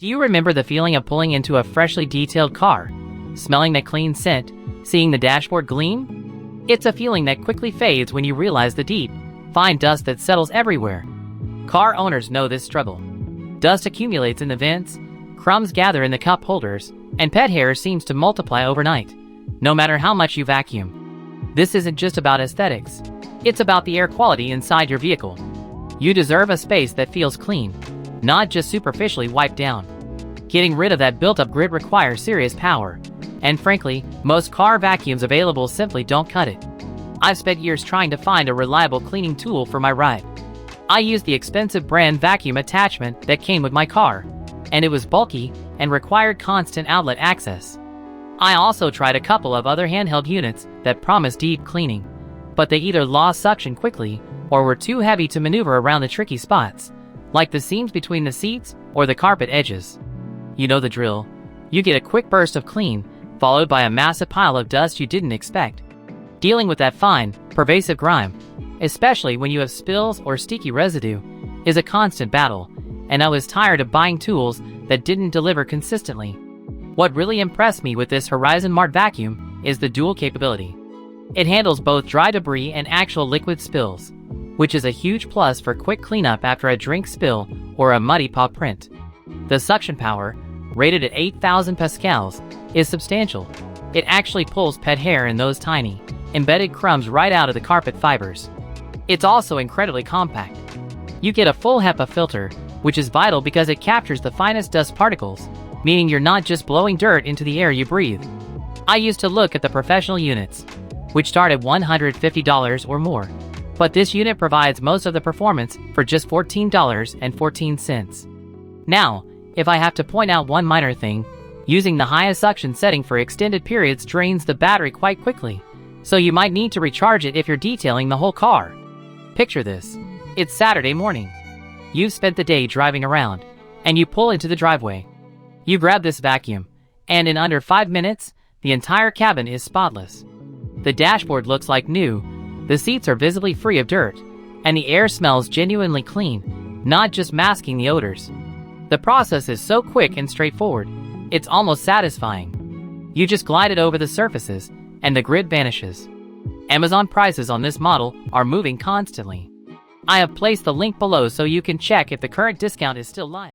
Do you remember the feeling of pulling into a freshly detailed car, smelling that clean scent, seeing the dashboard gleam? It's a feeling that quickly fades when you realize the deep, fine dust that settles everywhere. Car owners know this struggle. Dust accumulates in the vents, crumbs gather in the cup holders, and pet hair seems to multiply overnight, no matter how much you vacuum. This isn't just about aesthetics. It's about the air quality inside your vehicle. You deserve a space that feels clean, not just superficially wiped down. Getting rid of that built-up grit requires serious power, and frankly, most car vacuums available simply don't cut it. I've spent years trying to find a reliable cleaning tool for my ride. I used the expensive brand vacuum attachment that came with my car, and it was bulky and required constant outlet access. I also tried a couple of other handheld units that promised deep cleaning, but they either lost suction quickly or were too heavy to maneuver around the tricky spots, like the seams between the seats or the carpet edges. You know the drill. You get a quick burst of clean, followed by a massive pile of dust you didn't expect. Dealing with that fine, pervasive grime, especially when you have spills or sticky residue, is a constant battle, and I was tired of buying tools that didn't deliver consistently. What really impressed me with this Horizon Mart vacuum is the dual capability. It handles both dry debris and actual liquid spills, which is a huge plus for quick cleanup after a drink spill or a muddy paw print. The suction power, rated at 8,000 pascals, is substantial. It actually pulls pet hair and those tiny, embedded crumbs right out of the carpet fibers. It's also incredibly compact. You get a full HEPA filter, which is vital because it captures the finest dust particles, meaning you're not just blowing dirt into the air you breathe. I used to look at the professional units, which start at $150 or more, but this unit provides most of the performance for just $14.14. Now, if I have to point out one minor thing, using the highest suction setting for extended periods drains the battery quite quickly, so you might need to recharge it if you're detailing the whole car. Picture this. It's Saturday morning. You've spent the day driving around, and you pull into the driveway. You grab this vacuum, and in under 5 minutes, the entire cabin is spotless. The dashboard looks like new, the seats are visibly free of dirt, and the air smells genuinely clean, not just masking the odors. The process is so quick and straightforward, it's almost satisfying. You just glide it over the surfaces, and the grit vanishes. Amazon prices on this model are moving constantly. I have placed the link below so you can check if the current discount is still live.